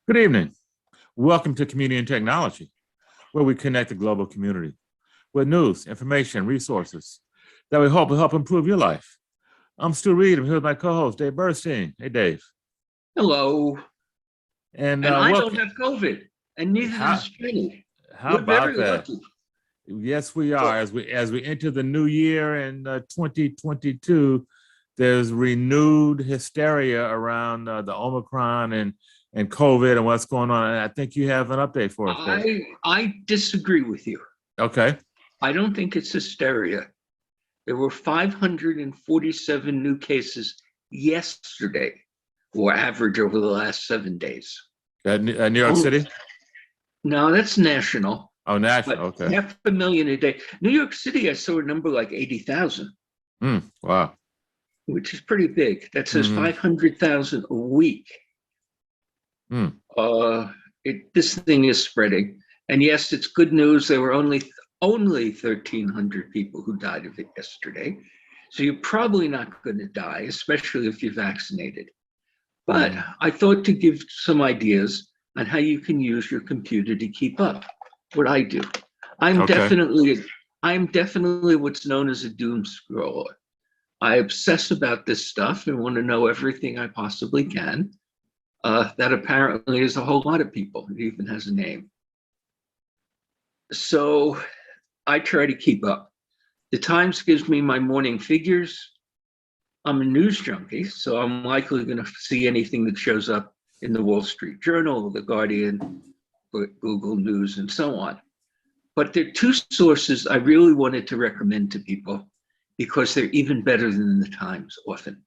Good evening. Welcome to Community and Technology, where we connect the global community with news, information, resources that we hope will help improve your life. I'm Stu Reid. I'm here with my co-host, Dave Burstein. Hey, Dave. Hello. And I don't welcome. have COVID, and neither How, does Jenny. how We're about very that? lucky. Yes, we So, are. As we enter the new year in 2022, there's renewed hysteria around the Omicron and COVID and what's going on. And I think you have an update for us, Dave. I disagree with you. Okay. I don't think it's hysteria. There were 547 new cases yesterday, or average over the last 7 days. New York City? No, that's national. Oh, national. But Okay. 500,000 a day. New York City, I saw a number like 80,000, Wow. which is pretty big. That says Mhm. 500,000 a week. Mm. This thing is spreading. And yes, it's good news. There were only 1,300 people who died of it yesterday. So you're probably not going to die, especially if you're vaccinated. But I thought to give some ideas on how you can use your computer to keep up. What I do. I'm Okay. definitely what's known as a doom scroller. I obsess about this stuff and want to know everything I possibly can. That apparently is a whole lot of people. It even has a name. So I try to keep up. The Times gives me my morning figures. I'm a news junkie, so I'm likely going to see anything that shows up in the Wall Street Journal, the Guardian, Google News, and so on. But there are two sources I really wanted to recommend to people because they're even better than the Times often.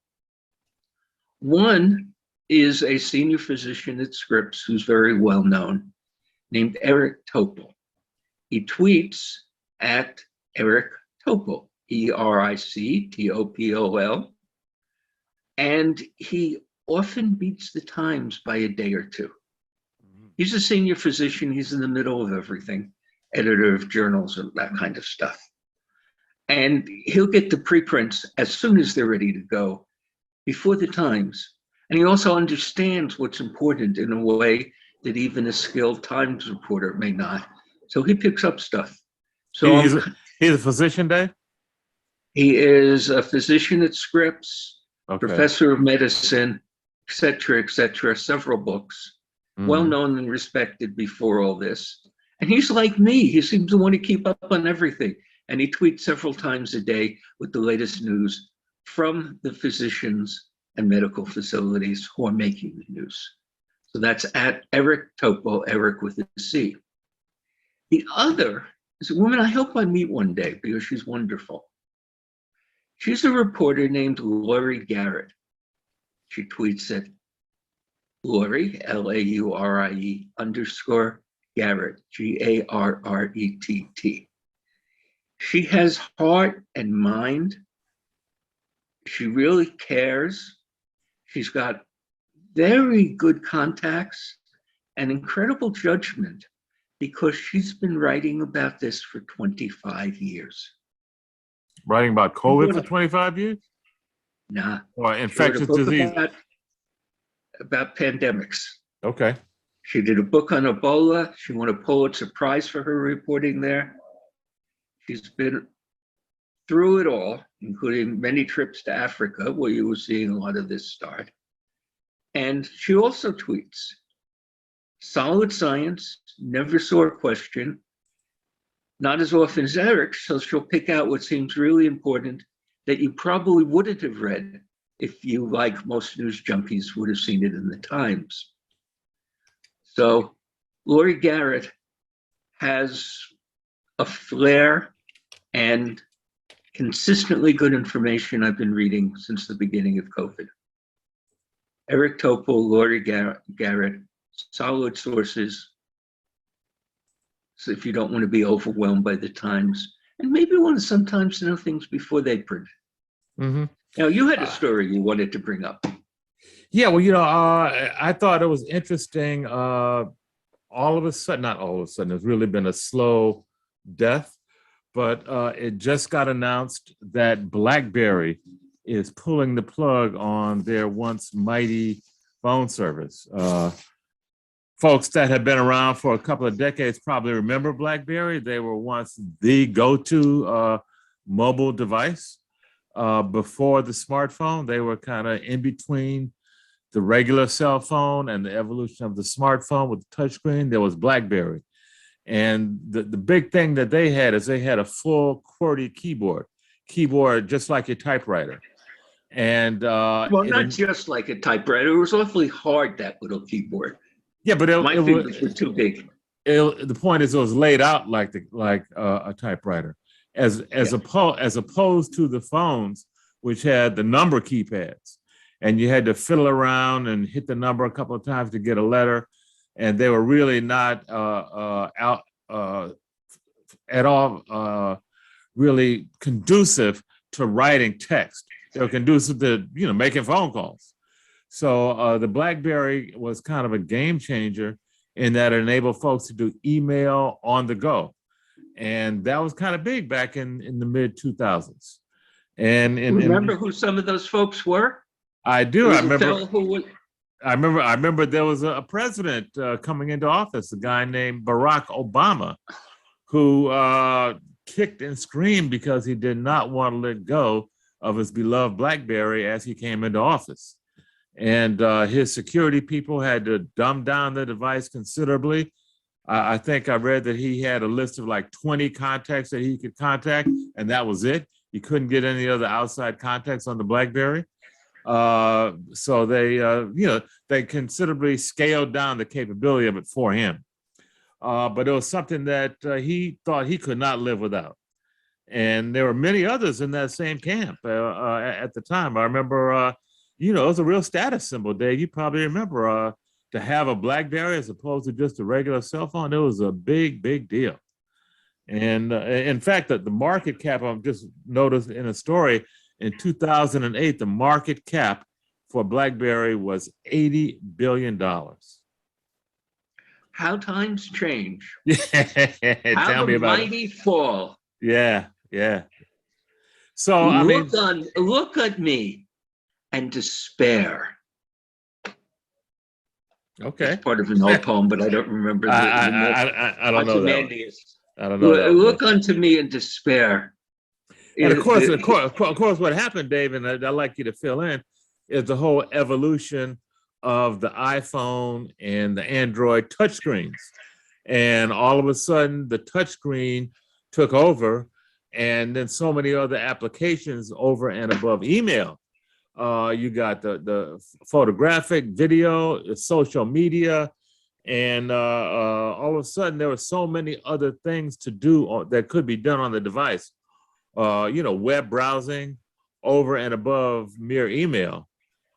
One is a senior physician at Scripps who's very well known, named Eric Topol. He tweets at Eric Topol, ERICTOPOL, and he often beats the Times by a day or two. He's a senior physician. He's in the middle of everything, editor of journals and that kind of stuff. And he'll get the preprints as soon as they're ready to go, before the Times. And he also understands what's important in a way that even a skilled Times reporter may not. So he picks up stuff. So he's a physician, Dave? He is a physician at Scripps, Okay. professor of medicine, et cetera, several books, well known and respected before all this. And he's like me. He seems to want to keep up on everything. And he tweets several times a day with the latest news from the physicians and medical facilities who are making the news. So that's at Eric Topol, Eric with a C. The other is a woman I hope I meet one day because she's wonderful. She's a reporter named Laurie Garrett. She tweets at Laurie, LAURIE _ Garrett, GARRETT. She has heart and mind. She really cares. She's got very good contacts and incredible judgment because she's been writing about this for 25 years. Writing about COVID for 25 years? Nah. Or infectious disease? About pandemics. Okay. She did a book on Ebola. She won a Pulitzer Prize for her reporting there. She's been through it all, including many trips to Africa, where you were seeing a lot of this start. And she also tweets, solid science, never saw a question, not as often as Eric, so she'll pick out what seems really important that you probably wouldn't have read if you, like most news junkies, would have seen it in the Times. So Laurie Garrett has a flair and consistently good information I've been reading since the beginning of COVID. Eric Topol, Laurie Garrett, solid sources. So if you don't want to be overwhelmed by the Times, and maybe want to sometimes know things before they print. Now, you had a story you wanted to bring up. Yeah, well, I thought it was interesting. All of a sudden, not all of a sudden, it's really been a slow death, but it just got announced that BlackBerry is pulling the plug on their once mighty phone service. folks that have been around for a couple of decades probably remember BlackBerry. They were once the go-to mobile device before the smartphone. They were kind of in between the regular cell phone and the evolution of the smartphone with the touchscreen. There was BlackBerry. And the big thing that they had is they had a full QWERTY keyboard just like your typewriter. And well, not just like a typewriter. It was awfully hard, that little keyboard. Yeah, but my fingers were too big. The point is, it was laid out like a typewriter, as opposed to the phones, which had the number keypads, and you had to fiddle around and hit the number a couple of times to get a letter, and they were really not out at all really conducive to writing text. They were conducive to making phone calls. So the BlackBerry was kind of a game changer in that it enabled folks to do email on the go. And that was kind of big back in the mid 2000s. And remember who some of those folks were? I do. I remember there was a president coming into office, a guy named Barack Obama, who kicked and screamed because he did not want to let go of his beloved BlackBerry as he came into office. And his security people had to dumb down the device considerably. I think I read that he had a list of like 20 contacts that he could contact, and that was it. He couldn't get any other outside contacts on the BlackBerry. So they considerably scaled down the capability of it for him. But it was something that he thought he could not live without. And there were many others in that same camp at the time. I remember, it was a real status symbol, Dave. You probably remember to have a BlackBerry as opposed to just a regular cell phone. It was a big, big deal. And in fact, the market cap, I've just noticed in a story, in 2008, the market cap for BlackBerry was $80 billion. How times change. Tell me about mighty fall. Yeah. So look at me and despair. Okay. It's part of an old poem, but I don't remember. I don't know that. I don't know. Look unto me in despair. And of course, what happened, Dave, and I'd like you to fill in, is the whole evolution of the iPhone and the Android touchscreens. And all of a sudden, the touchscreen took over, and then so many other applications over and above email. You got the photographic, video, social media, and all of a sudden there were so many other things to do that could be done on the device. Web browsing over and above mere email.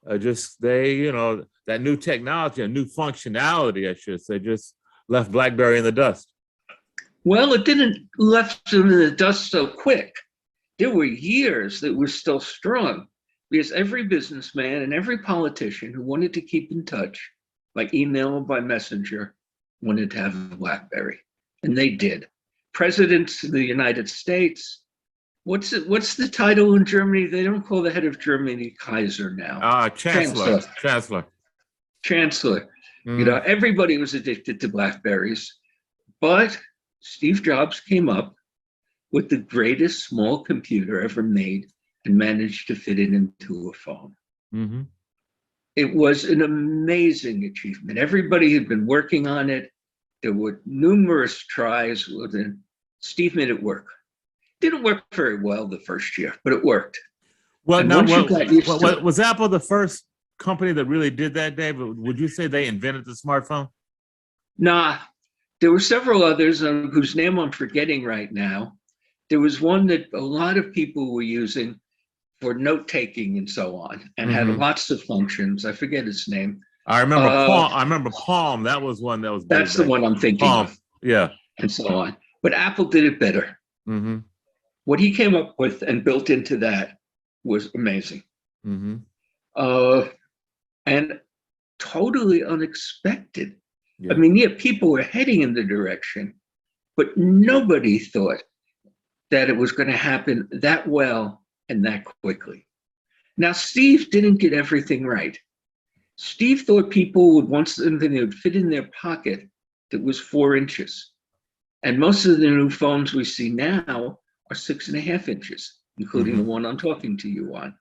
That new technology, a new functionality, I should say, just left BlackBerry in the dust. Well, it didn't left them in the dust so quick. There were years that were still strong because every businessman and every politician who wanted to keep in touch by email or by messenger wanted to have a BlackBerry, and they did. Presidents of the United States, what's the title in Germany? They don't call the head of Germany Kaiser now. Chancellor. Mm. Everybody was addicted to BlackBerries, but Steve Jobs came up with the greatest small computer ever made and managed to fit it into a phone. Mm-hmm. It was an amazing achievement. Everybody had been working on it. There were numerous tries. Steve made it work. Didn't work very well the first year, but it worked. Well, was Apple the first company that really did that, Dave? Would you say they invented the smartphone? Nah, there were several others whose name I'm forgetting right now. There was one that a lot of people were using for note-taking and so on, and had lots of functions. I forget its name. I remember Palm. I remember Palm. That was one that was. That's the one I'm thinking of. Yeah. And so on. But Apple did it better. Mm-hmm. What he came up with and built into that was amazing. Mm-hmm. And totally unexpected. Yeah. I mean, people were heading in the direction, but nobody thought that it was going to happen that well and that quickly. Now, Steve didn't get everything right. Steve thought people would want something that would fit in their pocket that was 4 inches. And most of the new phones we see now are 6.5 inches, including the one I'm talking to you on.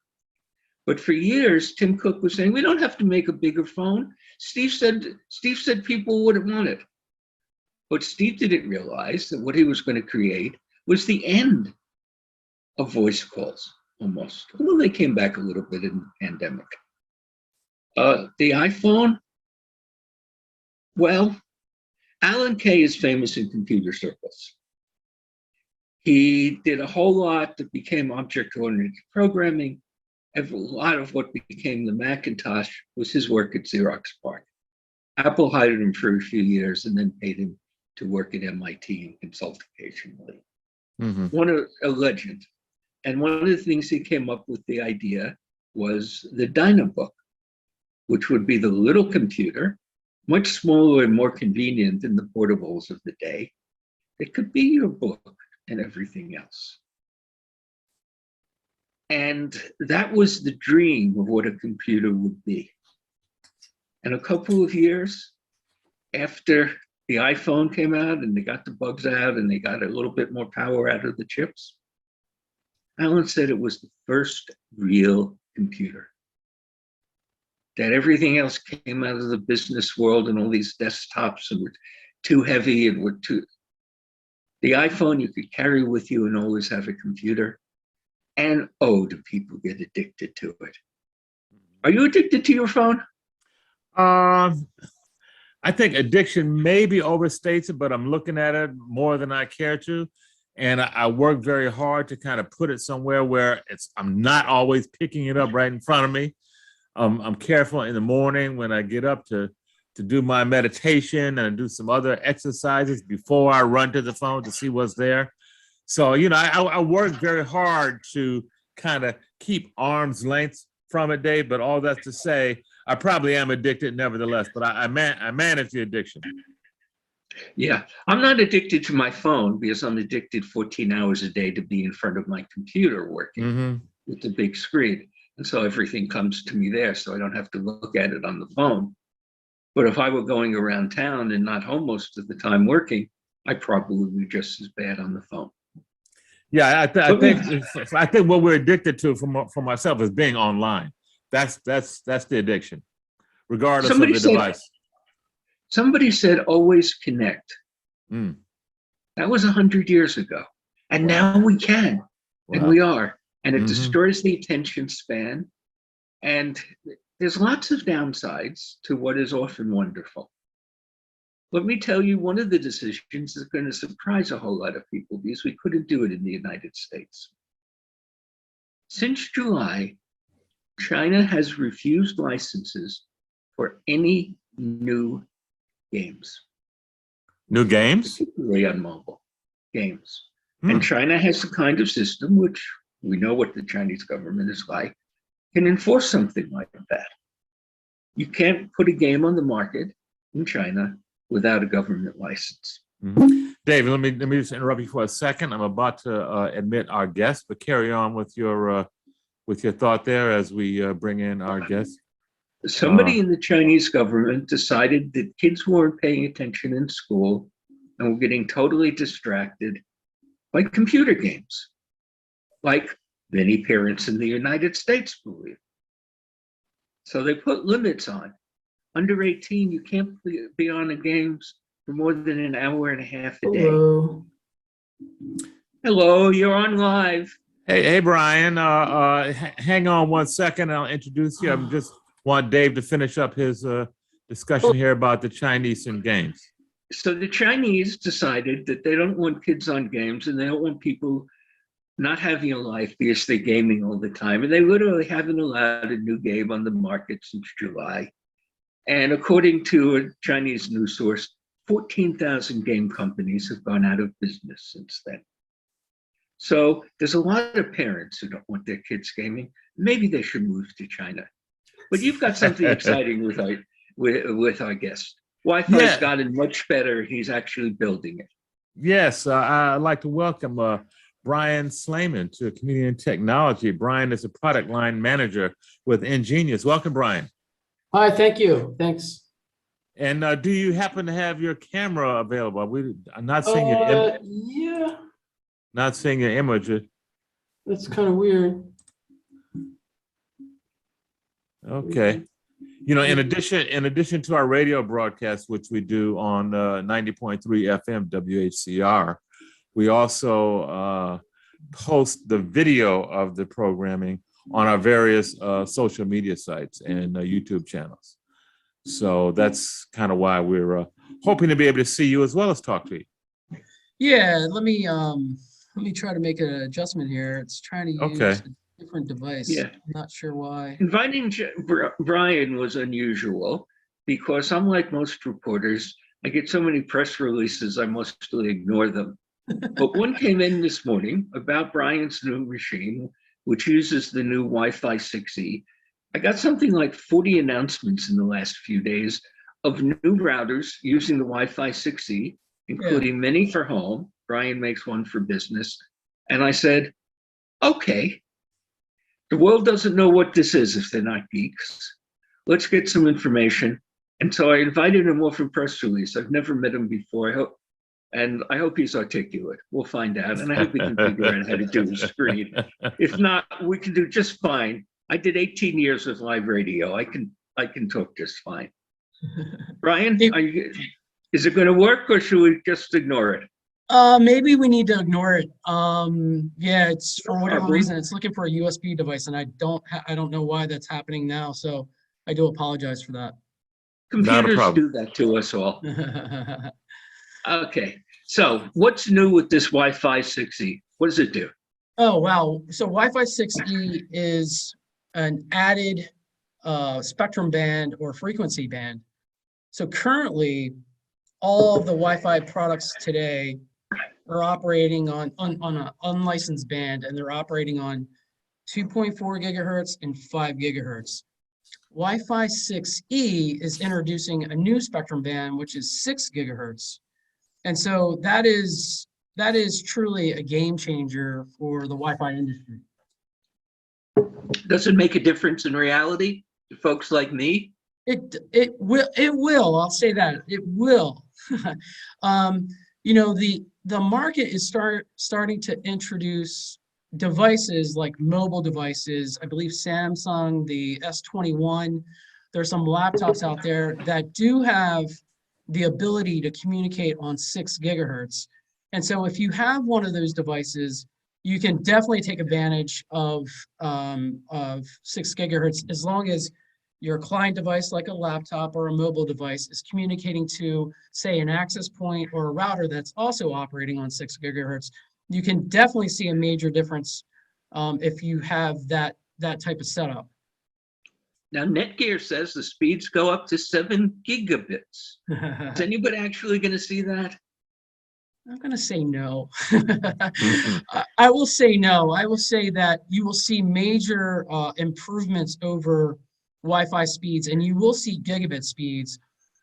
But for years, Tim Cook was saying, we don't have to make a bigger phone. Steve said people wouldn't want it. But Steve didn't realize that what he was going to create was the end of voice calls, almost. Although they came back a little bit in the pandemic. The iPhone, well, Alan Kay is famous in computer circles. He did a whole lot that became object-oriented programming. A lot of what became the Macintosh was his work at Xerox PARC. Apple hired him for a few years and then paid him to work at MIT and consult occasionally. A legend. And one of the things he came up with the idea was the Dynabook, which would be the little computer, much smaller and more convenient than the portables of the day. It could be your book and everything else. And that was the dream of what a computer would be. And a couple of years after the iPhone came out and they got the bugs out and they got a little bit more power out of the chips, Alan said it was the first real computer. That everything else came out of the business world and all these desktops and were too heavy and were too. The iPhone you could carry with you and always have a computer. And oh, do people get addicted to it? Are you addicted to your phone? I think addiction maybe overstates it, but I'm looking at it more than I care to. And I work very hard to kind of put it somewhere where I'm not always picking it up right in front of me. I'm careful in the morning when I get up to do my meditation and do some other exercises before I run to the phone to see what's there. So, you know, I work very hard to kind of keep arm's length from it, Dave, but all that to say, I probably am addicted nevertheless, but I manage the addiction. Yeah, I'm not addicted to my phone because I'm addicted 14 hours a day to be in front of my computer working with the big screen. And so everything comes to me there, so I don't have to look at it on the phone. But if I were going around town and not home most of the time working, I'd probably be just as bad on the phone. Yeah, I think what we're addicted to for myself is being online. That's the addiction, regardless of the device. Somebody said always connect. That was 100 years ago. And now we can, and we are. And it destroys the attention span. And there's lots of downsides to what is often wonderful. Let me tell you, one of the decisions is going to surprise a whole lot of people because we couldn't do it in the United States. Since July, China has refused licenses for any new games. New games? Particularly on mobile games. And China has a kind of system, which we know what the Chinese government is like, can enforce something like that. You can't put a game on the market in China without a government license. David, let me just interrupt you for a second. I'm about to admit our guest, but carry on with your thought there as we bring in our guest. Somebody in the Chinese government decided that kids weren't paying attention in school and were getting totally distracted by computer games, like many parents in the United States believe. So they put limits on. Under 18, you can't be on the games for more than an hour and a half a day. Hello, you're on live. Hey, Bryan. Hang on one second. I'll introduce you. I just want Dave to finish up his discussion here about the Chinese and games. So the Chinese decided that they don't want kids on games and they don't want people not having a life because they're gaming all the time. And they literally haven't allowed a new game on the market since July. And according to a Chinese news source, 14,000 game companies have gone out of business since then. So there's a lot of parents who don't want their kids gaming. Maybe they should move to China. But you've got something exciting with our guest. Wi-Fi's gotten much better. He's actually building it. Yes, I'd like to welcome Bryan Slayman to Community and Technology. Bryan is a product line manager with EnGenius. Welcome, Bryan. Hi, thank you. Thanks. And do you happen to have your camera available? I'm not seeing your Yeah, not seeing your image. that's kind of weird. Okay. You know, in addition to our radio broadcast, which we do on 90.3 FM WHCR, we also post the video of the programming on our various social media sites and YouTube channels. So that's kind of why we're hoping to be able to see you as well as talk to you. Yeah, let me try to make an adjustment here. It's trying to use Okay. a different device. Yeah. I'm not sure why. Inviting Bryan was unusual because, unlike most reporters, I get so many press releases, I mostly ignore them. But one came in this morning about Bryan's new machine, which uses the new Wi-Fi 6E. I got something like 40 announcements in the last few days of new routers using the Wi-Fi 6E, including many for home. Bryan makes one for business. And I said, okay, the world doesn't know what this is if they're not geeks. Let's get some information. And so I invited him off a press release. I've never met him before. I hope he's articulate. We'll find out. And I hope he can figure out how to do the screen. If not, we can do just fine. I did 18 years of live radio. I can talk just fine. Bryan, is it going to work or should we just ignore it? Maybe we need to ignore it. Yeah, it's for whatever reason, it's looking for a USB device, and I don't know why that's happening now. So I do apologize for that. Computers do that to us all. Okay, so what's new with this Wi-Fi 6E? What does it do? Oh, wow. So Wi-Fi 6E is an added spectrum band or frequency band. So currently, all of the Wi-Fi products today are operating on an unlicensed band, and they're operating on 2.4 gigahertz and 5 gigahertz. Wi-Fi 6E is introducing a new spectrum band, which is 6 gigahertz. And so that is truly a game changer for the Wi-Fi industry. Does it make a difference in reality to folks like me? It will. I'll say that it will. You know, the market is starting to introduce devices like mobile devices. I believe Samsung, the S21. There's some laptops out there that do have the ability to communicate on 6 gigahertz. And so if you have one of those devices, you can definitely take advantage of 6 gigahertz as long as your client device, like a laptop or a mobile device, is communicating to, say, an access point or a router that's also operating on 6 gigahertz. You can definitely see a major difference if you have that type of setup. Now, Netgear says the speeds go up to 7 gigabits. Is anybody actually going to see that? I'm going to say no. I will say no. I will say that you will see major improvements over Wi-Fi speeds, and you will see gigabit speeds.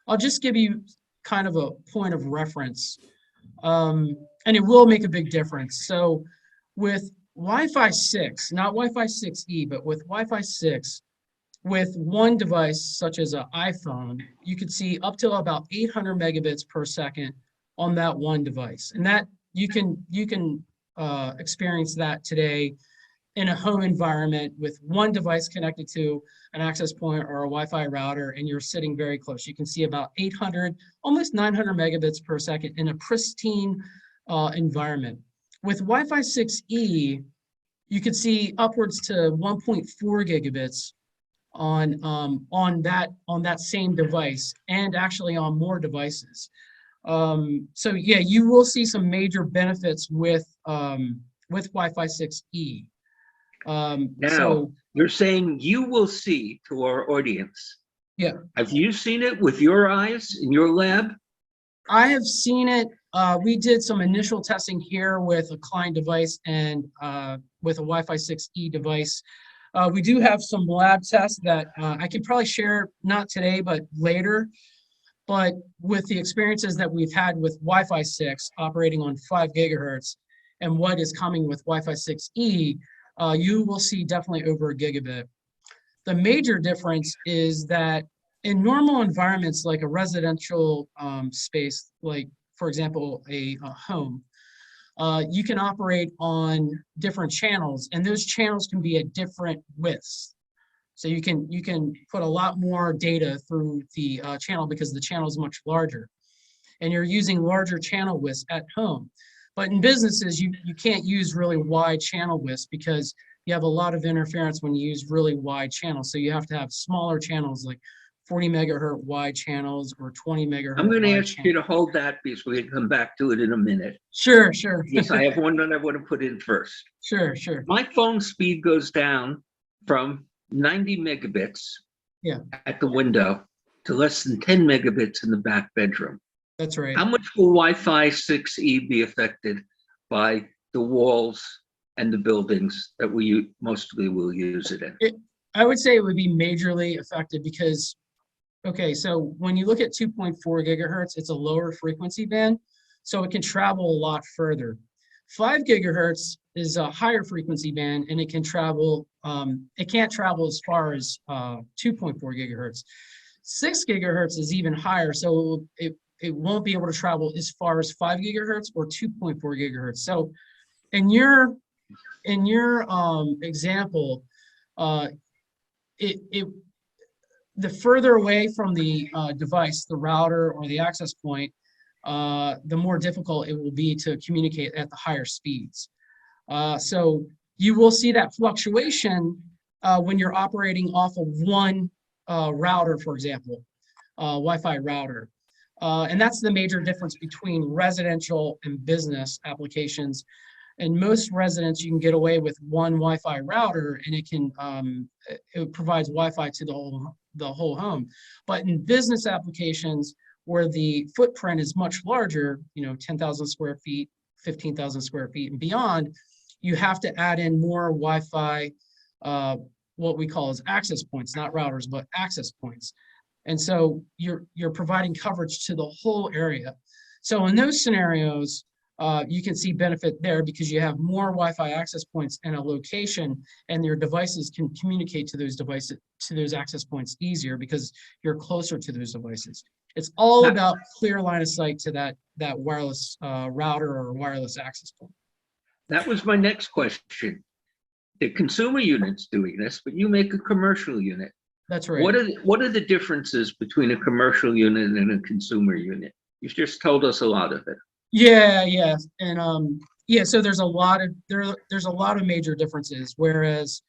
I'll just give you kind of a point of reference, and it will make a big difference. So with Wi-Fi 6, not Wi-Fi 6E, but with Wi-Fi 6, with one device, such as an iPhone, you could see up to about 800 megabits per second on that one device. And that you can experience that today in a home environment with one device connected to an access point or a Wi-Fi router, and you're sitting very close. You can see about 800, almost 900 megabits per second in a pristine environment. With Wi-Fi 6E, you could see upwards to 1.4 gigabits on that same device, and actually on more devices. So yeah, you will see some major benefits with Wi-Fi 6E. Now, you're saying you will see, to our audience. Yeah. Have you seen it with your eyes in your lab? I have seen it. We did some initial testing here with a client device and with a Wi-Fi 6E device. We do have some lab tests that I could probably share, not today, but later. But with the experiences that we've had with Wi-Fi 6 operating on 5 gigahertz and what is coming with Wi-Fi 6E, you will see definitely over a gigabit. The major difference is that in normal environments like a residential space, like for example, a home, you can operate on different channels, and those channels can be at different widths. So you can put a lot more data through the channel because the channel is much larger, and you're using larger channel widths at home. But in businesses, you can't use really wide channel widths because you have a lot of interference when you use really wide channels. So you have to have smaller channels like 40 megahertz wide channels or 20 megahertz. I'm going to wide ask you channel. to hold that because we can come back to it in a minute. Sure, sure. Yes, I have one that I want to put in first. Sure, sure. My phone speed goes down from 90 megabits Yeah. at the window to less than 10 megabits in the back bedroom. That's right. How much will Wi-Fi 6E be affected by the walls and the buildings that we mostly will use it in? I would say it would be majorly affected because, okay, so when you look at 2.4 gigahertz, it's a lower frequency band, so it can travel a lot further. 5 gigahertz is a higher frequency band, and it can travel, it can't travel as far as 2.4 gigahertz. 6 gigahertz is even higher, so it won't be able to travel as far as 5 gigahertz or 2.4 gigahertz. So in your example, the further away from the device, the router or the access point, the more difficult it will be to communicate at the higher speeds. So you will see that fluctuation when you're operating off of one router, for example, Wi-Fi router. And that's the major difference between residential and business applications. In most residents, you can get away with one Wi-Fi router, and it provides Wi-Fi to the whole home. But in business applications, where the footprint is much larger, 10,000 square feet, 15,000 square feet, and beyond, you have to add in more Wi-Fi, what we call as access points, not routers, but access points. And so you're providing coverage to the whole area. So in those scenarios, you can see benefit there because you have more Wi-Fi access points in a location, and your devices can communicate to those access points easier because you're closer to those devices. It's all about clear line of sight to that wireless router or wireless access point. That was my next question. The consumer unit's doing this, but you make a commercial unit. That's right. What are the differences between a commercial unit and a consumer unit? You've just told us a lot of it. Yeah, and so there's a lot of major differences. Whereas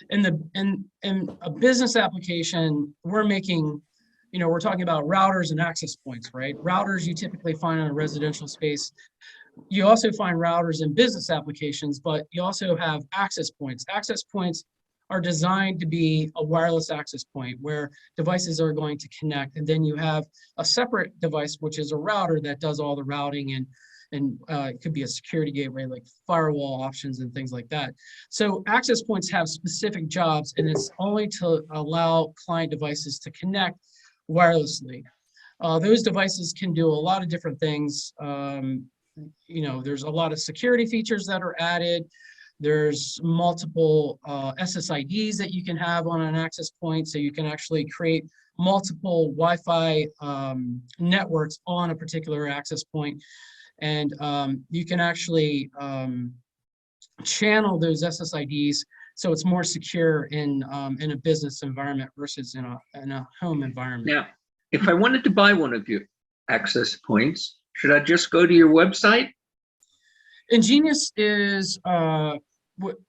in a business application, we're making, we're talking about routers and access points, right? Routers you typically find in a residential space. You also find routers in business applications, but you also have access points. Access points are designed to be a wireless access point where devices are going to connect, and then you have a separate device, which is a router that does all the routing, and it could be a security gateway like firewall options and things like that. So access points have specific jobs, and it's only to allow client devices to connect wirelessly. Those devices can do a lot of different things. There's a lot of security features that are added. There's multiple SSIDs that you can have on an access point, so you can actually create multiple Wi-Fi networks on a particular access point, and you can actually channel those SSIDs so it's more secure in a business environment versus in a home environment. Now, if I wanted to buy one of your access points, should I just go to your website? EnGenius is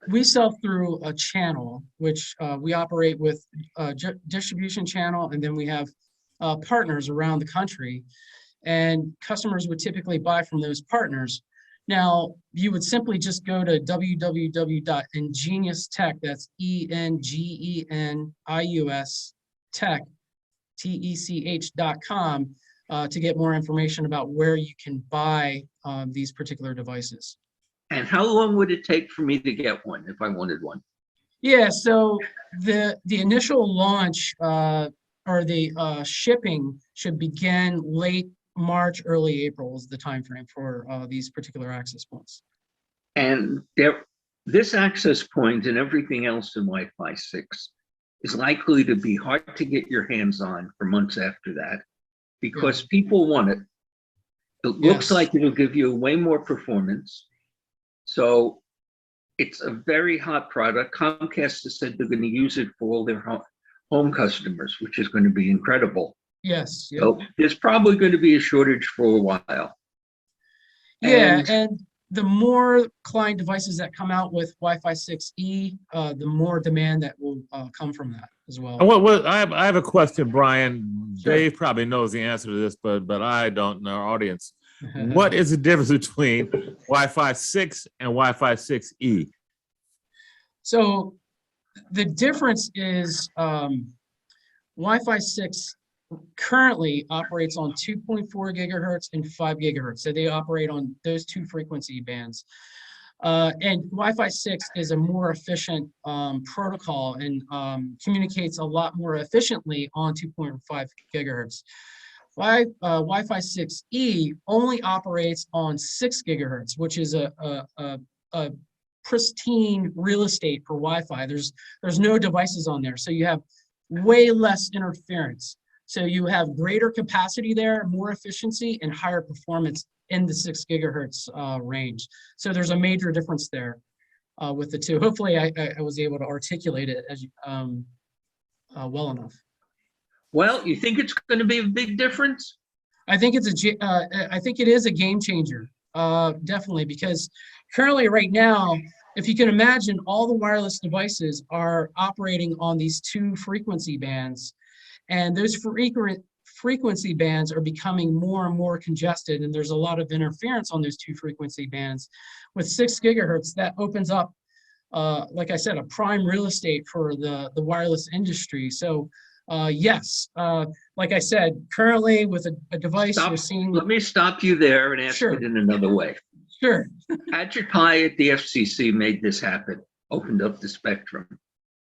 we sell through a channel, which we operate with a distribution channel, and then we have partners around the country, and customers would typically buy from those partners. Now, you would simply just go to www.engeniustech, that's ENGENIUS tech, TECH.com, to get more information about where you can buy these particular devices. And how long would it take for me to get one if I wanted one? Yeah, so the initial launch or the shipping should begin late March, early April is the timeframe for these particular access points. And this access point and everything else in Wi-Fi 6, is likely to be hard to get your hands on for months after that because people want it. It looks like it'll give you way more performance. So it's a very hot product. Comcast has said they're going to use it for all their home customers, which is going to be incredible. Yes. Yep. So there's probably going to be a shortage for a while. Yeah, and the more client devices that come out with Wi-Fi 6E, the more demand that will come from that as well. I have a question, Brian. Sure. Dave probably knows the answer to this, but I don't know, our audience. What is the difference between Wi-Fi 6 and Wi-Fi 6E? So the difference is Wi-Fi 6 currently operates on 2.4 gigahertz and 5 gigahertz. So they operate on those two frequency bands. And Wi-Fi 6 is a more efficient protocol and communicates a lot more efficiently on 2.5 gigahertz. Wi-Fi 6E only operates on 6 gigahertz, which is a pristine real estate for Wi-Fi. There's no devices on there, so you have way less interference. So you have greater capacity there, more efficiency, and higher performance in the 6 gigahertz range. So there's a major difference there with the two. Hopefully, I was able to articulate it as well enough. Well, you think it's going to be a big difference? I think I think it is a game changer, definitely, because currently, right now, if you can imagine, all the wireless devices are operating on these two frequency bands, and those frequency bands are becoming more and more congested, and there's a lot of interference on those two frequency bands. With 6 gigahertz, that opens up, like I said, a prime real estate for the wireless industry. So yes, like I said, currently with a device, you're seeing... Let me stop you there and ask it in another way. Sure. Patrick Pai at the FCC made this happen, opened up the spectrum.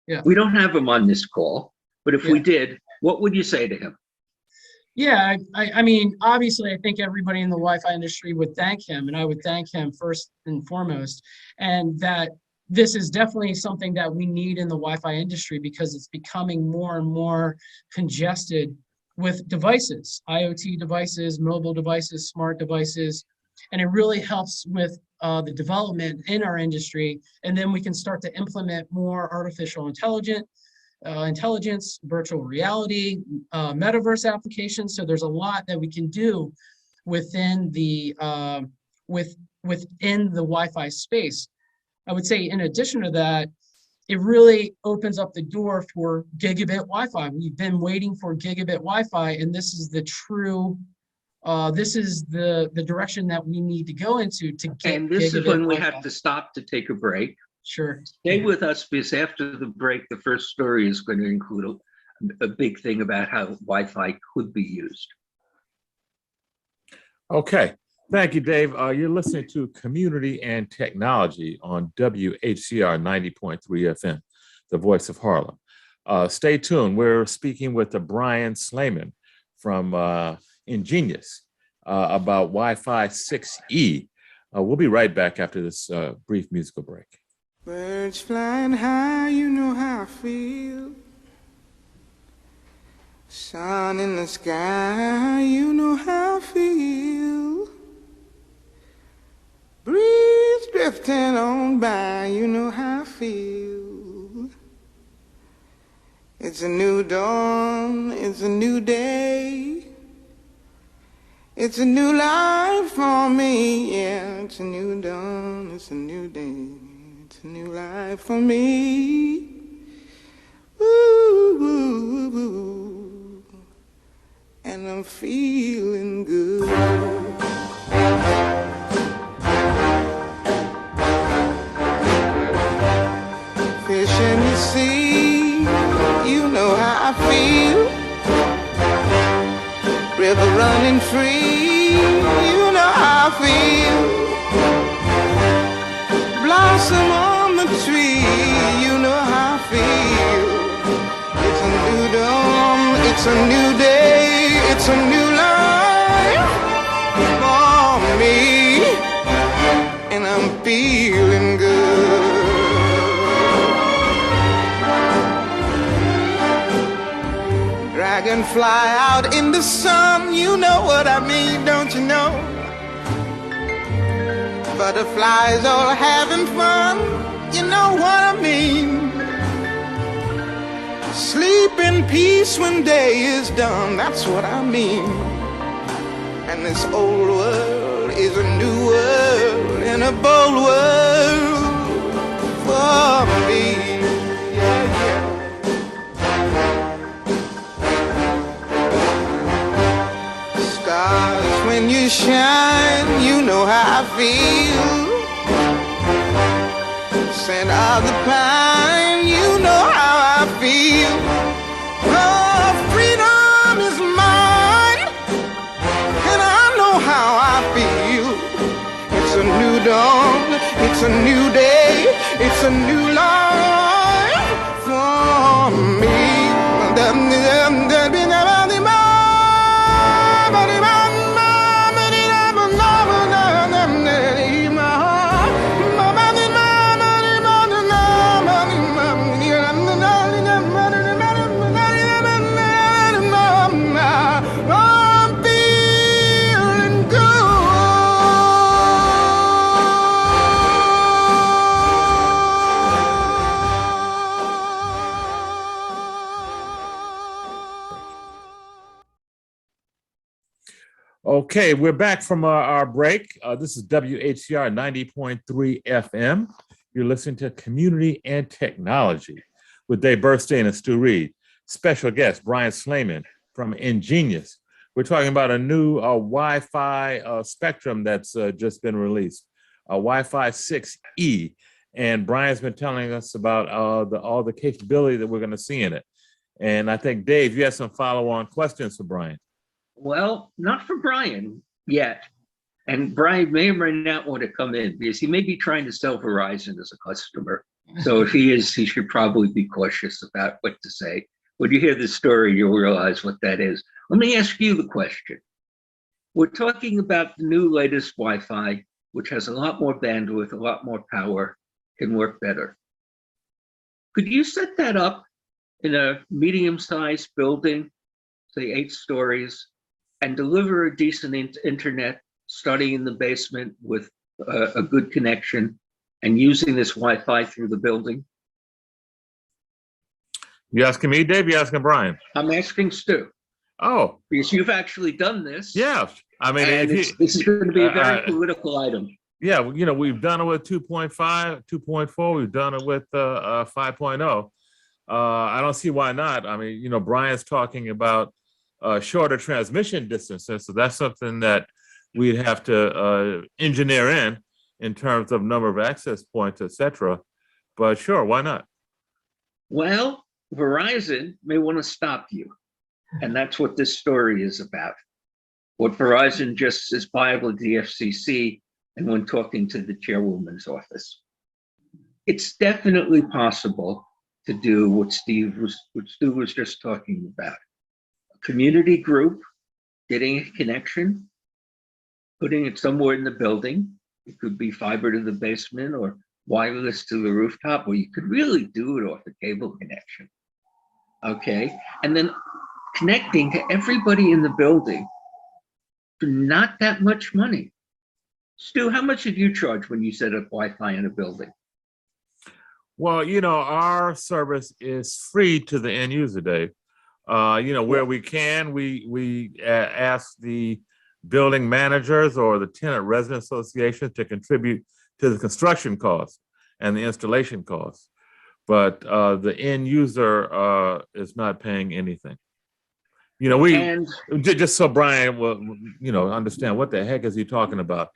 Yeah. We don't have him on this call, but if we did, what would you say to him? Yeah, I mean, obviously, I think everybody in the Wi-Fi industry would thank him, and I would thank him first and foremost, and that this is definitely something that we need in the Wi-Fi industry because it's becoming more and more congested with devices, IoT devices, mobile devices, smart devices, and it really helps with the development in our industry, and then we can start to implement more artificial intelligence, virtual reality, metaverse applications. So there's a lot that we can do within the within the Wi-Fi space. I would say, in addition to that, it really opens up the door for gigabit Wi-Fi. We've been waiting for gigabit Wi-Fi, and this is the true. This is the direction that we need to go into to get. And this is when we have to stop to take a break. Sure. Stay with us, because after the break, the first story is going to include a big thing about how Wi-Fi could be used. Okay. Thank you, Dave. You're listening to Community and Technology on WHCR 90.3 FM, the voice of Harlem. Stay tuned. We're speaking with Bryan Slayman from EnGenius about Wi-Fi 6E. We'll be right back after this brief musical break. Birds flying high, you know how I feel. Sun in the sky, you know how I feel. Breeze drifting on by, you know how I feel. It's a new dawn, it's a new day. It's a new life for me, yeah. It's a new dawn, it's a new day. It's a new life for me. Woo, woo, woo. And I'm feeling good. Fish in the sea, you know how I feel. River running free, you know how I feel. Blossom on the tree, you know how I feel. It's a new dawn, it's a new day, it's a new life for me, and I'm feeling good. and fly out in the sun. You know what I mean, don't you know? Butterflies all having fun. You know what I mean? Sleep in peace when day is done. That's what I mean. And this old world is a new world and a bold world for me. Yeah, yeah. Stars, when you shine, you know how I feel. Scent of the pine, you know how I feel. Oh, freedom is mine, and I know how I feel. It's a new dawn, it's a new day, it's a new life for me. Okay, we're back from our break. This is WHCR 90.3 FM. You're listening to Community and Technology with Dave Burstein and Stu Reid. Special guest, Bryan Slayman from EnGenius. We're talking about a new Wi-Fi spectrum that's just been released, Wi-Fi 6E. And Bryan's been telling us about all the capability that we're going to see in it. And I think, Dave, you have some follow-on questions for Bryan. Well, not for Bryan yet. And Bryan may or may not want to come in because he may be trying to sell Verizon as a customer. So if he is, he should probably be cautious about what to say. When you hear this story, you'll realize what that is. Let me ask you the question. We're talking about the new latest Wi-Fi, which has a lot more bandwidth, a lot more power, can work better. Could you set that up in a medium-sized building, say 8 stories, and deliver a decent internet, starting in the basement with a good connection and using this Wi-Fi through the building? You asking me, Dave? You asking Bryan? I'm asking Stu. Oh. Because you've actually done this. Yeah. I mean, this is going to be a very political item. Yeah, you know, we've done it with 2.5, 2.4. We've done it with 5.0. I don't see why not. I mean, you know, Bryan's talking about shorter transmission distances. So that's something that we'd have to engineer in terms of number of access points, et cetera. But sure, why not? Well, Verizon may want to stop you. And that's what this story is about. What Verizon just is filed with the FCC and when talking to the chairwoman's office. It's definitely possible to do what Stu was just talking about. Community group, getting a connection, putting it somewhere in the building. It could be fiber to the basement or wireless to the rooftop, or you could really do it off a cable connection. Okay, and then connecting to everybody in the building for not that much money. Stu, how much did you charge when you set up Wi-Fi in a building? Well, you know, our service is free to the end user, Dave. You know, where we can, we ask the building managers or the tenant resident association to contribute to the construction costs and the installation costs. But the end user is not paying anything. You know, just so Bryan will, you know, understand what the heck is he talking about.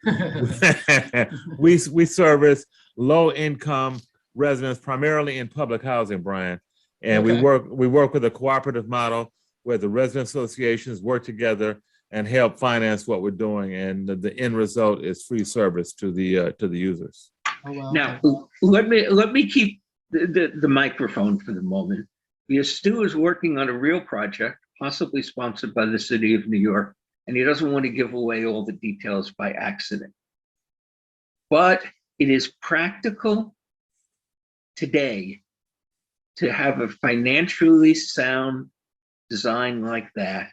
we service low income residents primarily in public housing, Bryan. And we work with a cooperative model where the resident associations work together and help finance what we're doing, and the end result is free service to the users. Oh, wow. Now, let me keep the microphone for the moment, because Stu is working on a real project, possibly sponsored by the city of New York, and he doesn't want to give away all the details by accident. But it is practical today to have a financially sound design like that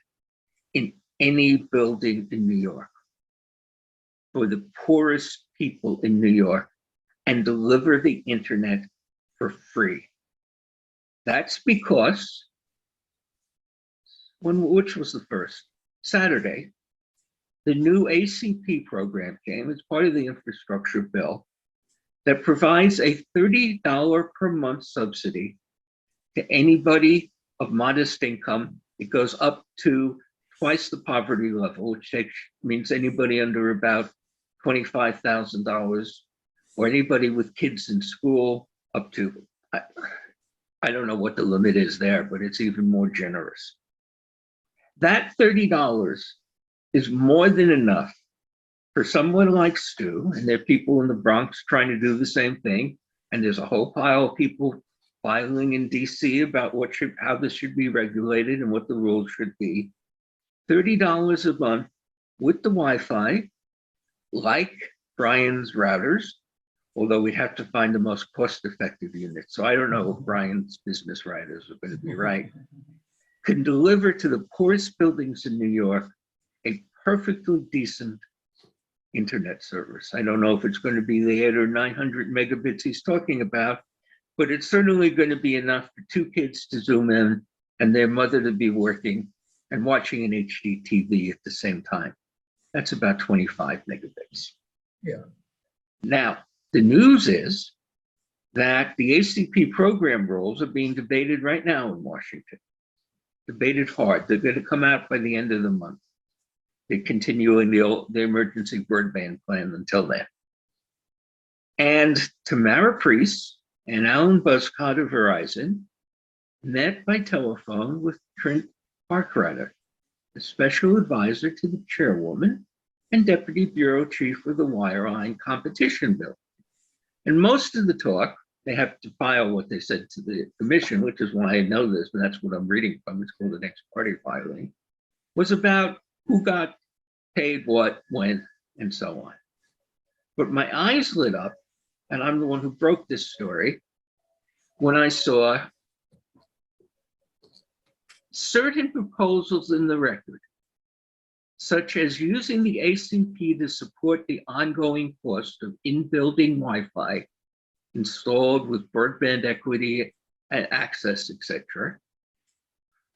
in any building in New York for the poorest people in New York and deliver the internet for free. That's because, which was the first? Saturday, the new ACP program came as part of the infrastructure bill that provides a $30 per month subsidy to anybody of modest income. It goes up to twice the poverty level, which means anybody under about $25,000, or anybody with kids in school up to, I don't know what the limit is there, but it's even more generous. That $30 is more than enough for someone like Stu, and there are people in the Bronx trying to do the same thing, and there's a whole pile of people filing in DC about how this should be regulated and what the rules should be. $30 a month with the Wi-Fi, like Bryan's routers, although we'd have to find the most cost-effective unit. So I don't know if Bryan's business routers are going to be right. Can deliver to the poorest buildings in New York a perfectly decent internet service. I don't know if it's going to be the 800 or 900 megabits he's talking about, but it's certainly going to be enough for two kids to zoom in and their mother to be working and watching an HD TV at the same time. That's about 25 megabits. Yeah. Now, the news is that the ACP program rules are being debated right now in Washington. Debated hard. They're going to come out by the end of the month. They're continuing the emergency broadband plan until then. And Tamara Priest and Alan Buzzcott of Verizon met by telephone with Trent Harkrider, the special advisor to the chairwoman and deputy bureau chief of the wireline competition bill. And most of the talk, they have to file what they said to the commission, which is why I know this, but that's what I'm reading from. It's called the ex parte filing, was about who got paid what, when, and so on. But my eyes lit up, and I'm the one who broke this story, when I saw certain proposals in the record, such as using the ACP to support the ongoing cost of in-building Wi-Fi installed with broadband equity and access, etc.,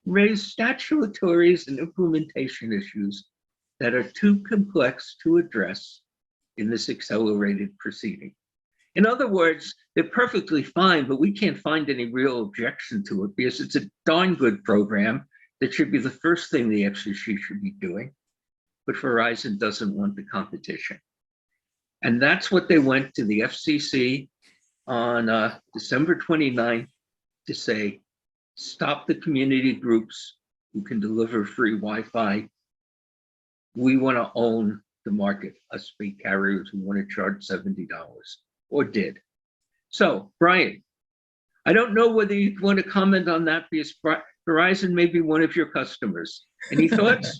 raise statutories and implementation issues that are too complex to address in this accelerated proceeding. In other words, they're perfectly fine, but we can't find any real objection to it because it's a darn good program that should be the first thing the FCC should be doing, but Verizon doesn't want the competition. And that's what they went to the FCC on December 29th to say, stop the community groups who can deliver free Wi-Fi. We want to own the market, us big carriers who want to charge $70, or did. So, Bryan, I don't know whether you want to comment on that because Verizon may be one of your customers. Any thoughts?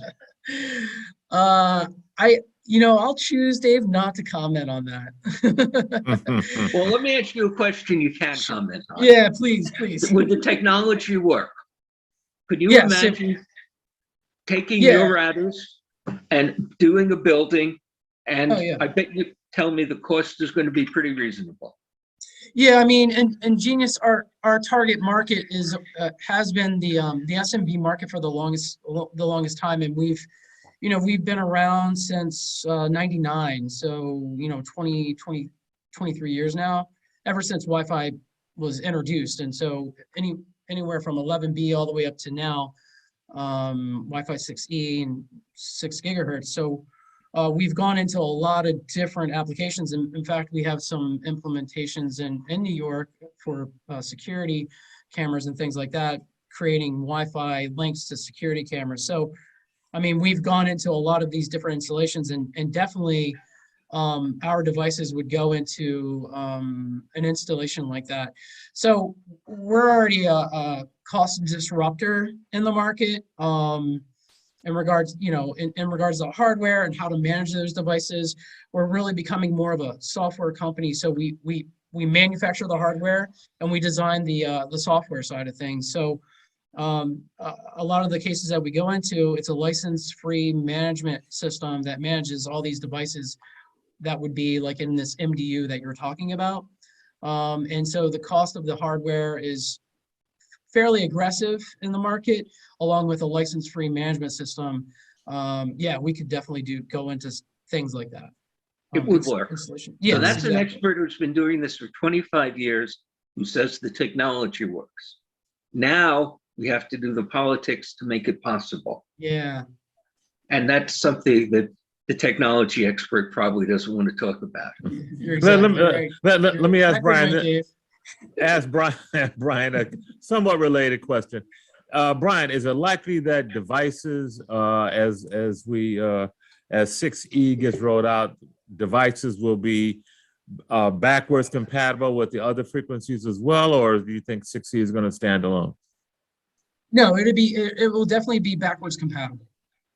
I'll choose, Dave, not to comment on that. Well, let me ask you a question you can comment on. Yeah, please. Would the technology work? Could you Yes, imagine taking your routers and doing a building, and I bet you tell me the cost is going to be pretty reasonable. Yeah, I mean, and EnGenius, our target market has been the SMB market for the longest time, and we've been around since 99, so 23 years now, ever since Wi-Fi was introduced. And so anywhere from 11B all the way up to now, Wi-Fi 6E and 6 gigahertz. So we've gone into a lot of different applications. And in fact, we have some implementations in New York for security cameras and things like that, creating Wi-Fi links to security cameras. So, I mean, we've gone into a lot of these different installations, and definitely our devices would go into an installation like that. So we're already a cost disruptor in the market in regards, in regards to hardware and how to manage those devices. We're really becoming more of a software company. So we manufacture the hardware and we design the software side of things. So A lot of the cases that we go into, it's a license-free management system that manages all these devices that would be like in this MDU that you're talking about. And so the cost of the hardware is fairly aggressive in the market, along with a license-free management system. Yeah, we could definitely go into things like that. It would work. Yes, So that's exactly. an expert who's been doing this for 25 years, who says the technology works. Now we have to do the politics to make it possible. Yeah. And that's something that the technology expert probably doesn't want to talk about. You're exactly right. Let me ask Exactly right, Brian. Dave. Ask Brian a somewhat related question. Brian, is it likely that devices, as 6E gets rolled out, devices will be backwards compatible with the other frequencies as well, or do you think 6E is going to stand alone? No, it will definitely be backwards compatible.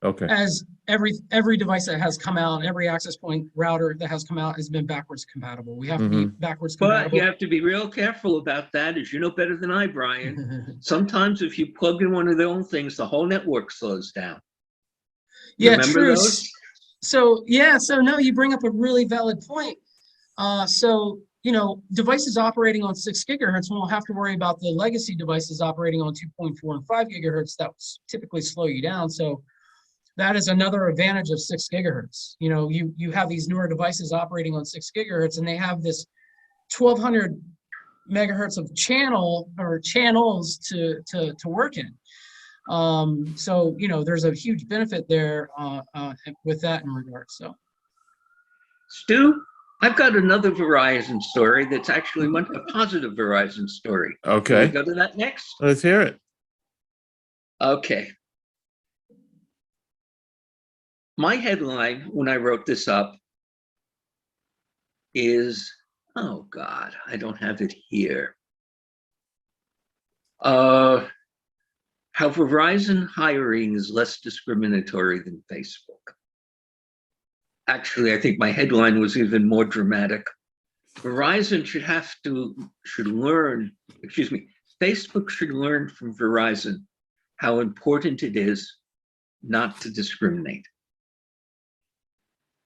Okay. As every device that has come out, every access point router that has come out has been backwards compatible. We have to be backwards compatible. But you have to be real careful about that, as you know better than I, Brian. Sometimes if you plug in one of their own things, the whole network slows down. Yeah, Remember true. those? So no, you bring up a really valid point. So, devices operating on 6 gigahertz won't have to worry about the legacy devices operating on 2.4 and 5 gigahertz that typically slow you down. So that is another advantage of 6 gigahertz. You have these newer devices operating on 6 gigahertz, and they have this 1200 megahertz of channels to work in. So, there's a huge benefit there with that in regards. So, Stu, I've got another Verizon story that's actually a positive Verizon story. Okay. Can we go to that next? Let's hear it. Okay. My headline when I wrote this up is, oh God, I don't have it here. How Verizon hiring is less discriminatory than Facebook. Actually, I think my headline was even more dramatic. Verizon Facebook should learn from Verizon how important it is not to discriminate.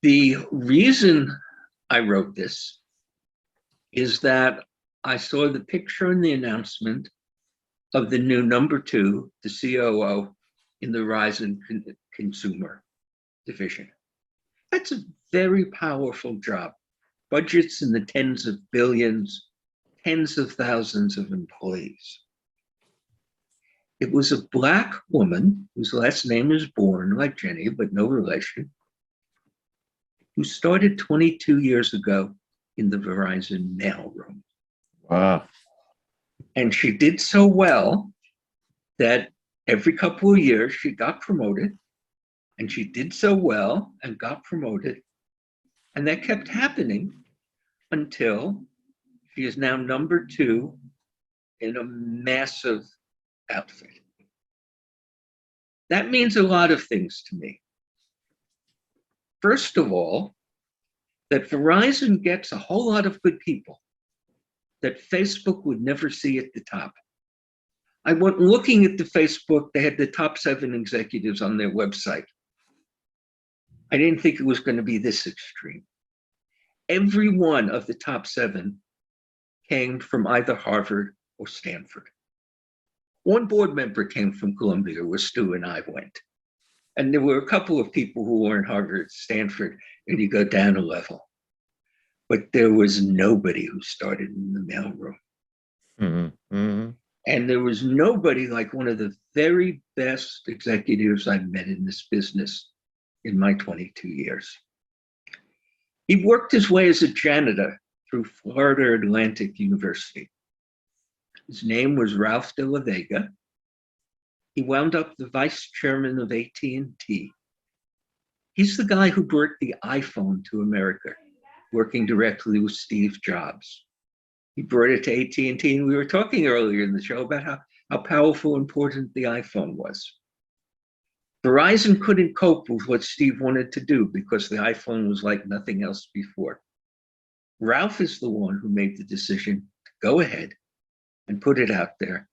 The reason I wrote this is that I saw the picture in the announcement of the new number 2, the COO in the Verizon consumer division. That's a very powerful job. Budgets in the tens of billions, tens of thousands of employees. It was a Black woman whose last name is Bourne, like Jenny, but no relation, who started 22 years ago in the Verizon mailroom. Wow. And she did so well that every couple of years she got promoted, and she did so well and got promoted. And that kept happening until she is now number 2 in a massive outfit. That means a lot of things to me. First of all, that Verizon gets a whole lot of good people that Facebook would never see at the top. I went looking at the Facebook, they had the top 7 executives on their website. I didn't think it was going to be this extreme. Every one of the top 7 came from either Harvard or Stanford. One board member came from Columbia, where Stu and I went. And there were a couple of people who weren't Harvard, Stanford, and you go down a level. But there was nobody who started in the mailroom. Mm-hmm. Mm-hmm. And there was nobody like one of the very best executives I've met in this business in my 22 years. He worked his way as a janitor through Florida Atlantic University. His name was Ralph de la Vega. He wound up the vice chairman of AT&T. He's the guy who brought the iPhone to America, working directly with Steve Jobs. He brought it to AT&T, and we were talking earlier in the show about how powerful and important the iPhone was. Verizon couldn't cope with what Steve wanted to do because the iPhone was like nothing else before. Ralph is the one who made the decision to go ahead and put it out there.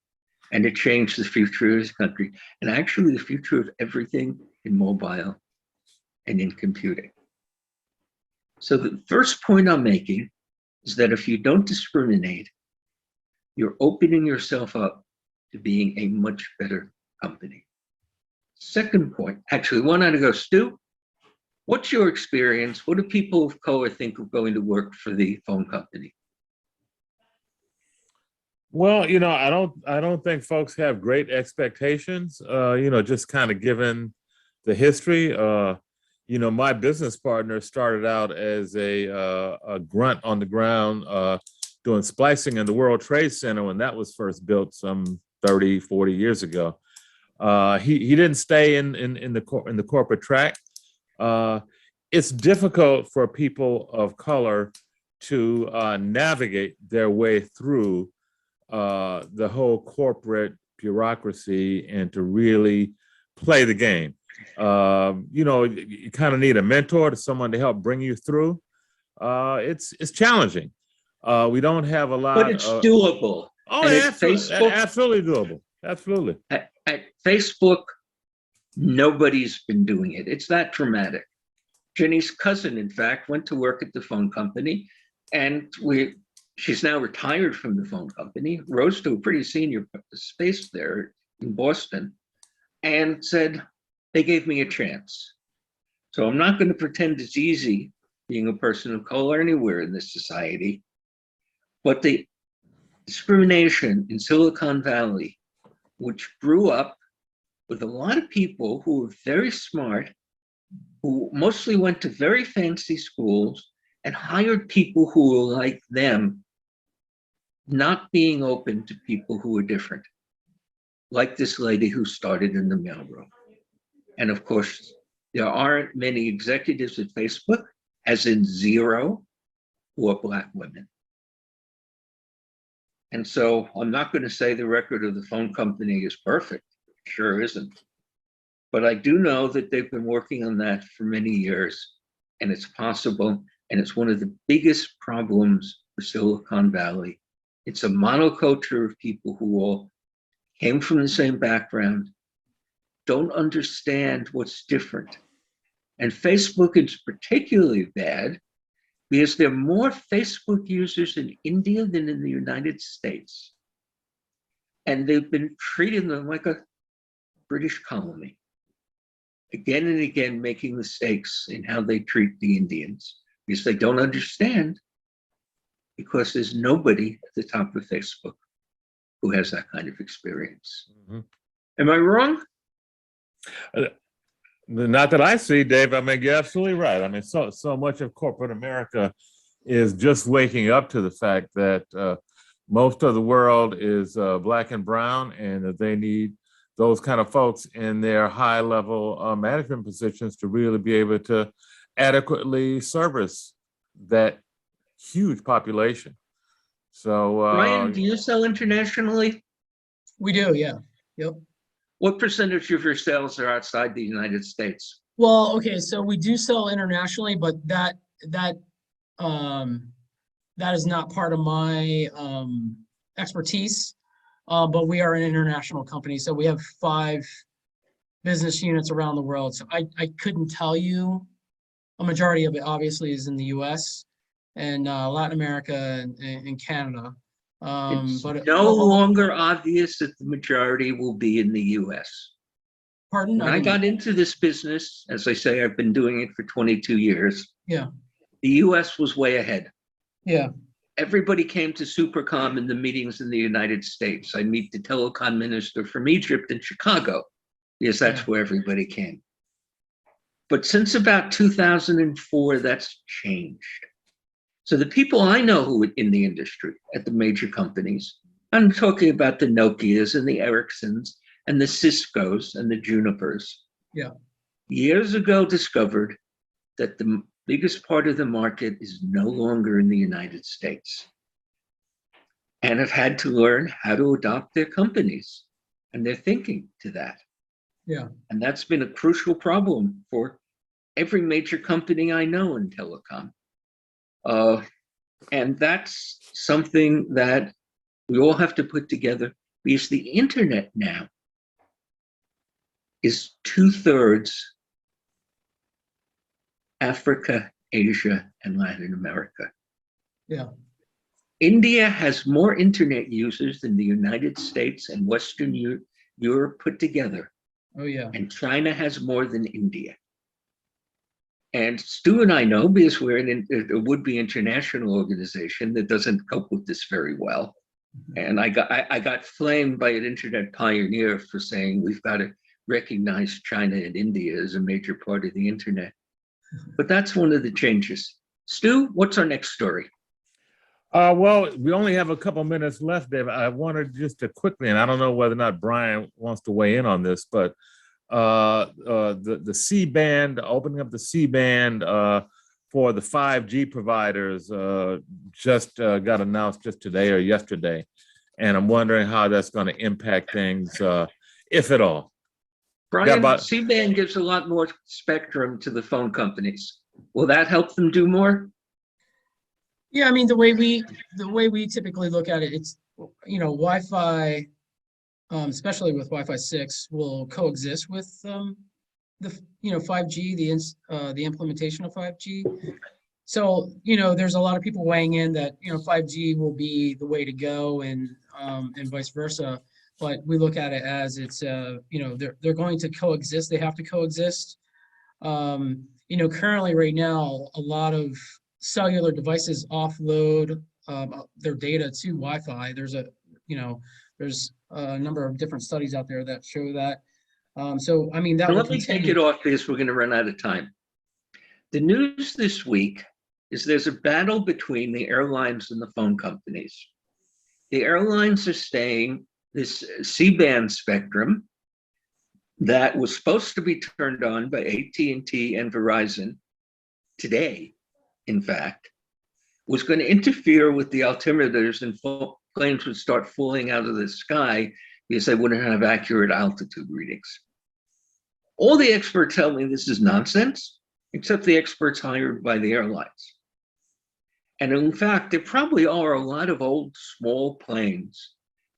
And it changed the future of this country, and actually the future of everything in mobile and in computing. So the first point I'm making is that if you don't discriminate, you're opening yourself up to being a much better company. Second point, actually, one out to go, Stu. What's your experience? What do people of color think of going to work for the phone company? Well, I don't think folks have great expectations. Just kind of given the history. My business partner started out as a grunt on the ground doing splicing in the World Trade Center when that was first built some 30, 40 years ago. He didn't stay in the corporate track. It's difficult for people of color to navigate their way through the whole corporate bureaucracy and to really play the game. You kind of need a mentor, to someone to help bring you through. It's challenging. We don't have a lot. But it's doable. Oh, and absolutely doable. Absolutely. At Facebook, nobody's been doing it. It's that dramatic. Jenny's cousin, in fact, went to work at the phone company, and she's now retired from the phone company, rose to a pretty senior space there in Boston, and said, they gave me a chance. So I'm not going to pretend it's easy being a person of color anywhere in this society, but the discrimination in Silicon Valley, which grew up with a lot of people who were very smart, who mostly went to very fancy schools and hired people who were like them, not being open to people who were different, like this lady who started in the mailroom. And of course, there aren't many executives at Facebook, as in zero, who are Black women. And so I'm not going to say the record of the phone company is perfect. It sure isn't. But I do know that they've been working on that for many years, and it's possible. And it's one of the biggest problems for Silicon Valley. It's a monoculture of people who all came from the same background, don't understand what's different. And Facebook is particularly bad because there are more Facebook users in India than in the United States. And they've been treating them like a British colony, again and again making mistakes in how they treat the Indians because they don't understand, because there's nobody at the top of Facebook who has that kind of experience. Mm-hmm. Am I wrong? Not that I see, Dave. I mean, you're absolutely right. I mean, so much of corporate America is just waking up to the fact that most of the world is Black and brown, and that they need those kind of folks in their high-level management positions to really be able to adequately service that huge population. So, Bryan, do you sell internationally? We do, yeah. Yep. What percentage of your sales are outside the United States? Well, okay, so we do sell internationally, but that is not part of my expertise. But we are an international company, so we have 5 business units around the world. So I couldn't tell you. A majority of it obviously is in the U.S. and Latin America and Canada. It's but no longer obvious that the majority will be in the U.S. Pardon? When I got into this business, as I say, I've been doing it for 22 years. Yeah. The U.S. was way ahead. Yeah. Everybody came to Supercom in the meetings in the United States. I meet the telecom minister from Egypt in Chicago, because that's where everybody came. But since about 2004, that's changed. So the people I know who in the industry at the major companies, I'm talking about the Nokias and the Ericssons and the Ciscos and the Junipers. Yeah. Years ago discovered that the biggest part of the market is no longer in the United States, and have had to learn how to adopt their companies and their thinking to that. Yeah. And that's been a crucial problem for every major company I know in telecom. And that's something that we all have to put together because the internet now is 2/3 Africa, Asia, and Latin America. Yeah. India has more internet users than the United States and Western Europe put together. Oh, yeah. And China has more than India. And Stu and I know, because we're in a would-be international organization that doesn't cope with this very well. And I got flamed by an internet pioneer for saying we've got to recognize China and India as a major part of the internet. But that's one of the changes. Stu, what's our next story? Well, we only have a couple minutes left, Dave. I wanted just to quickly, and I don't know whether or not Bryan wants to weigh in on this, but the C-band, opening up the C-band for the 5G providers just got announced just today or yesterday. And I'm wondering how that's going to impact things, if at all. Bryan, C-band gives a lot more spectrum to the phone companies. Will that help them do more? Yeah, I mean, the way we typically look at it, it's, Wi-Fi, especially with Wi-Fi 6, will coexist with the 5G, the implementation of 5G. So, there's a lot of people weighing in that 5G will be the way to go, and vice versa. But we look at it as it's they're going to coexist. They have to coexist. Currently right now, a lot of cellular devices offload their data to Wi-Fi. There's a number of different studies out there that show that. So I mean, that will let me take it off because we're going to run out of time. The news this week is there's a battle between the airlines and the phone companies. The airlines are saying this C-band spectrum that was supposed to be turned on by AT&T and Verizon today, in fact, was going to interfere with the altimeters, and planes would start falling out of the sky because they wouldn't have accurate altitude readings. All the experts tell me this is nonsense, except the experts hired by the airlines. And in fact, there probably are a lot of old small planes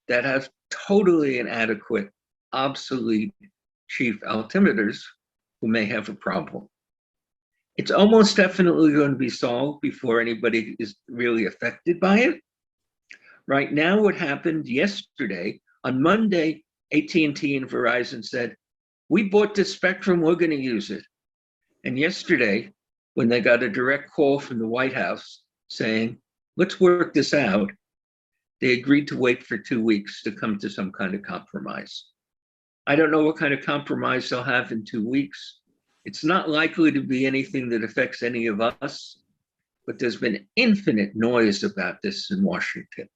that have totally inadequate, obsolete chief altimeters who may have a problem. It's almost definitely going to be solved before anybody is really affected by it. Right now, what happened yesterday, on Monday, AT&T and Verizon said, we bought this spectrum, we're going to use it. And yesterday, when they got a direct call from the White House saying, let's work this out, they agreed to wait for 2 weeks to come to some kind of compromise. I don't know what kind of compromise they'll have in 2 weeks. It's not likely to be anything that affects any of us, but there's been infinite noise about this in Washington.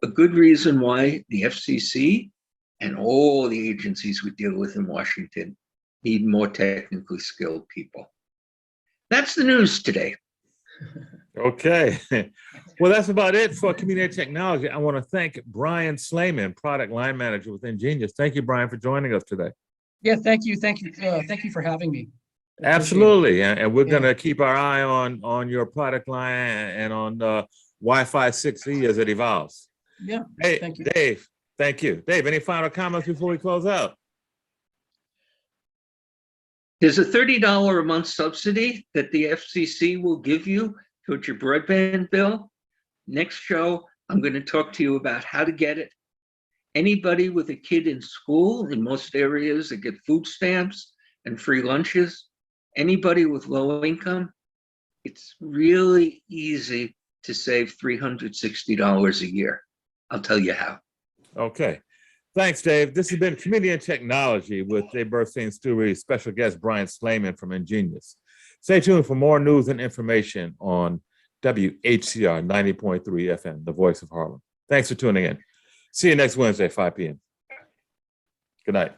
A good reason why the FCC and all the agencies we deal with in Washington need more technically skilled people. That's the news today. Okay. Well, that's about it for Community Technology. I want to thank Bryan Slayman, Product Line Manager with EnGenius. Thank you, Bryan, for joining us today. Yeah, thank you for having me. Absolutely, and we're going to keep our eye on your product line and on Wi-Fi 6E as it evolves. Yeah, hey, thank you. Dave, thank you. Dave, any final comments before we close out? There's a $30 a month subsidy that the FCC will give you towards your broadband bill. Next show, I'm going to talk to you about how to get it. Anybody with a kid in school, in most areas that get food stamps and free lunches, anybody with low income, it's really easy to save $360 a year. I'll tell you how. Okay. Thanks, Dave. This has been Community and Technology with Dave Burstein, Stu Reid, special guest Bryan Slayman from EnGenius. Stay tuned for more news and information on WHCR 90.3 FM, the voice of Harlem. Thanks for tuning in. See you next Wednesday, 5 p.m. Good night.